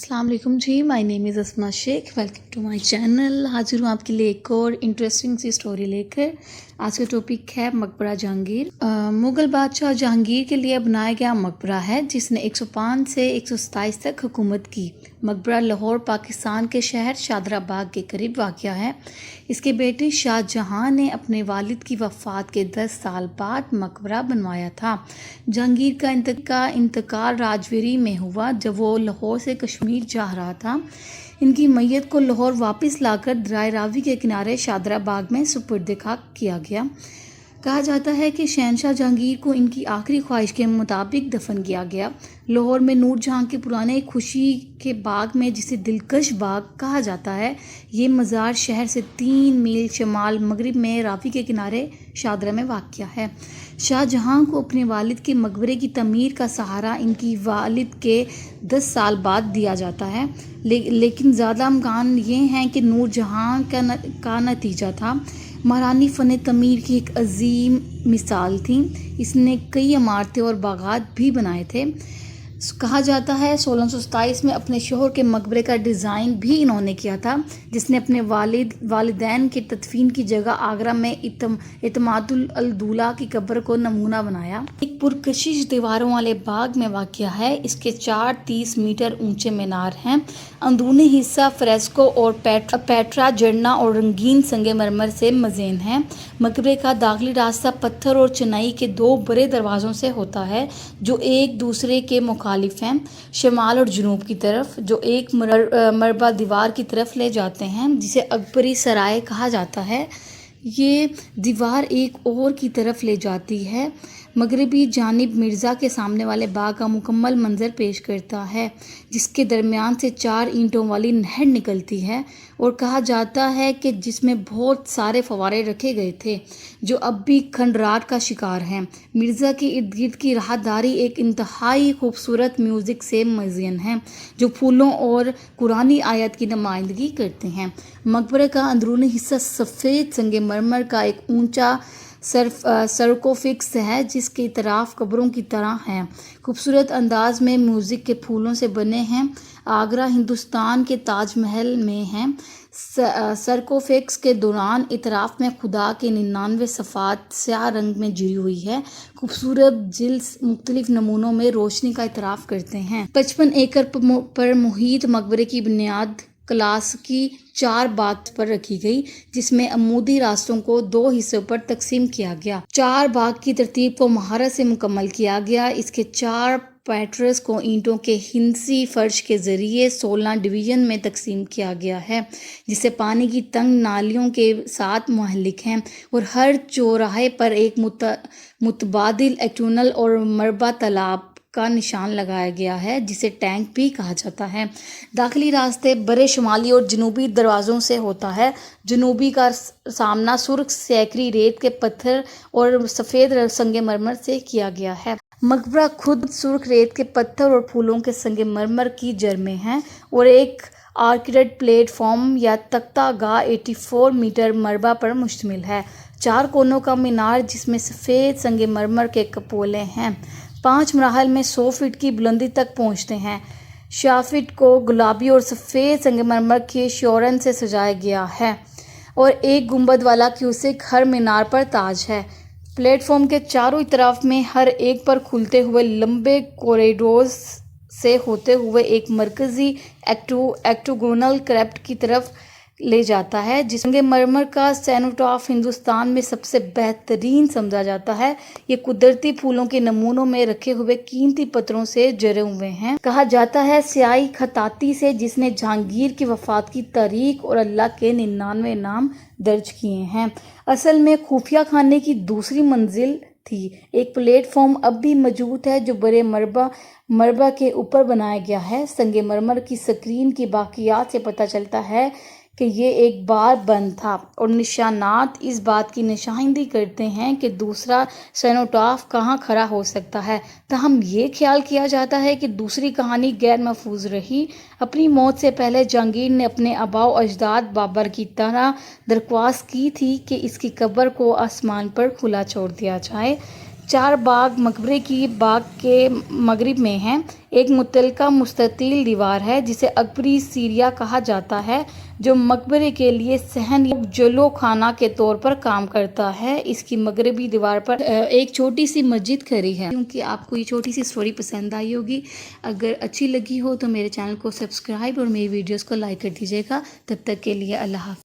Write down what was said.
अस्सलाम वालेकुम जी, my name is Asma Shaikh. Welcome to my channel. हाजिर हूँ आपके लिए एक और इंटरेस्टिंग सी स्टोरी लेकर। आज का टॉपिक है मकबरा जहांगीर। मुग़ल बादशाह जहांगीर के लिए बनाया गया मकबरा है जिसने 105 से 127 तक हुकूमत की। मकबरा लाहौर पाकिस्तान के शहर शादराबाग के करीब वाक़या है। इसके बेटे शाहजहां ने अपने वालिद की वफ़ात के 10 साल बाद मकबरा बनवाया था। जहांगीर का इंतकाल राजवीरी में हुआ जब वो लाहौर से कश्मीर जा रहा था। इनकी मैयत को लाहौर वापस लाकर दरियाए रावी के किनारे शादराबाग में सुपुर्द खाक किया गया। कहा जाता है कि शहंशाह जहांगीर को इनकी आखिरी ख्वाहिश के मुताबिक दफन किया गया। लाहौर में नूर जहां के पुराने खुशी के बाग में, जिसे दिलकश बाग कहा जाता है, ये मज़ार शहर से 3 मील शमाल मगरिब में रावी के किनारे शादरा में वाक़या है। शाहजहां को अपने वालिद के मकबरे की तमीर का सहारा इनकी वालिद के 10 साल बाद दिया जाता है, लेकिन ज़्यादा इम्कान ये हैं कि नूर जहां का नतीजा था। महारानी फ़न तमीर की एक अजीम मिसाल थी। इसने कई इमारतें और बागात भी बनाए थे। कहा जाता है 1627 में अपने शोहर के मकबरे का डिज़ाइन भी इन्होंने किया था, जिसने अपने वालिदैन के तदफीन की जगह आगरा में इतमादुल अल-दौला की कब्र को नमूना बनाया। एक पुरकशिश दीवारों वाले बाग में वाक़या है। इसके 4 30 मीटर ऊंचे मीनार हैं। अंदरूनी हिस्सा फ्रेस्को और पेट्रा जड़ना और रंगीन संगमरमर से मज़ीन है। मकबरे का दाखिली रास्ता पत्थर और चिनाई के 2 बड़े दरवाज़ों से होता है जो एक दूसरे के मुखालिफ हैं, शमाल और जनूब की तरफ, जो एक मरबा दीवार की तरफ ले जाते हैं जिसे अकबरी सराय कहा जाता है। ये दीवार एक और की तरफ ले जाती है। मगरबी जानिब मिर्ज़ा के सामने वाले बाग का मुकम्मल मंजर पेश करता है, जिसके दरमियान से 4 ईंटों वाली नहर निकलती है और कहा जाता है कि जिसमें बहुत सारे फव्वारे रखे गए थे जो अब भी खंडराट का शिकार हैं। मिर्ज़ा के इर्द गिर्द की राहदारी एक इंतहाई खूबसूरत म्यूज़िक से मज़ीन है जो फूलों और कुरानी आयत की नुमाइंदगी करते हैं। मकबरे का अंदरूनी हिस्सा सफ़ेद संगमरमर का एक ऊंचा सरकोफिक्स है जिसके इतराफ़ कब्रों की तरह हैं। खूबसूरत अंदाज में म्यूज़िक के फूलों से बने हैं। आगरा हिंदुस्तान के ताजमहल में है। सरकोफिक्स के दौरान इतराफ़ में खुदा के 99 सफ़ात स्याह रंग में जुड़ी हुई है। खूबसूरत जिल्स मुख्तलिफ नमूनों में रोशनी का इतराफ़ करते हैं। 55 एकड़ पर मुहित मकबरे की बुनियाद क्लास की 4 बाग पर रखी गई, जिसमें अमूदी रास्तों को 2 हिस्सों पर तकसीम किया गया। 4 बाग की तरतीब को महारत से मुकम्मल किया गया। इसके 4 पैट्रस को ईंटों के हिंसी फर्श के ज़रिए 16 डिवीज़न में तकसीम किया गया है, जिसे पानी की तंग नालियों के साथ मुहल्लिक हैं, और हर चौराहे पर एक मुतबादिल टनल और मरबा तालाब का निशान लगाया गया है, जिसे टैंक भी कहा जाता है। दाखिली रास्ते बड़े शुमाली और जनूबी दरवाज़ों से होता है। जनूबी का सामना सुर्ख सैकरी रेत के पत्थर और सफ़ेद संगमरमर से किया गया है। मकबरा खुद सुर्ख रेत के पत्थर और फूलों के संगमरमर की जरमें हैं और एक आर्किटेड प्लेटफॉर्म या तख्ता गाह 84 मीटर मरबा पर मुश्तमिल है। 4 कोनों का मीनार जिसमें सफ़ेद संगमरमर के कपोले हैं 5 मराहल में 100 फीट की बुलंदी तक पहुंचते हैं। शाफिट को गुलाबी और सफ़ेद संगमरमर के शोरन से सजाया गया है और एक गुंबद वाला क्यूसिक हर मीनार पर ताज है। प्लेटफॉर्म के चारों तरफ में हर एक पर खुलते हुए लंबे कॉरिडोर्स से होते हुए एक मरकज़ी एक्टोगोनल क्रेप्ट की तरफ ले जाता है, जिस संगमरमर का सैनोटाफ हिंदुस्तान में सबसे बेहतरीन समझा जाता है। ये कुदरती फूलों के नमूनों में रखे हुए कीमती पत्थरों से जड़े हुए हैं। कहा जाता है स्याही खताती से, जिसने जहांगीर की वफ़ात की तारीख और अल्लाह के 99 नाम दर्ज किए हैं। असल में खुफिया खाने की दूसरी मंजिल थी। एक प्लेटफॉर्म अब भी मौजूद है जो बड़े मरबा के ऊपर बनाया गया है। संगमरमर की स्क्रीन की बाकियात से पता चलता है कि ये एक बार बंद था, और निशानात इस बात की निशानदही करते हैं कि दूसरा सैनोटाफ कहाँ खड़ा हो सकता है। ताहम ये ख्याल किया जाता है कि दूसरी कहानी गैर महफूज रही। अपनी मौत से पहले जहांगीर ने अपने आबाओ अजदाद बाबर की तरह दरख्वास्त की थी कि इसकी कब्र को आसमान पर खुला छोड़ दिया जाए। چار باغ مقبرے کی باغ کے مغرب میں ہیں۔ ایک متعلقہ مستطیل دیوار ہے جسے اکبری سیریا کہا جاتا ہے، جو مقبرے کے لیے صحن یا جلو خانہ کے طور پر کام کرتا ہے۔ اس کی مغربی دیوار پر ایک چھوٹی سی مسجد کھڑی ہے۔ کیونکہ آپ کو یہ چھوٹی سی سٹوری پسند آئی ہوگی، اگر اچھی لگی ہو تو میرے چینل کو سبسکرائب اور میری ویڈیوز کو لائک کر دیجیے گا۔ تب تک کے لیے اللہ حافظ۔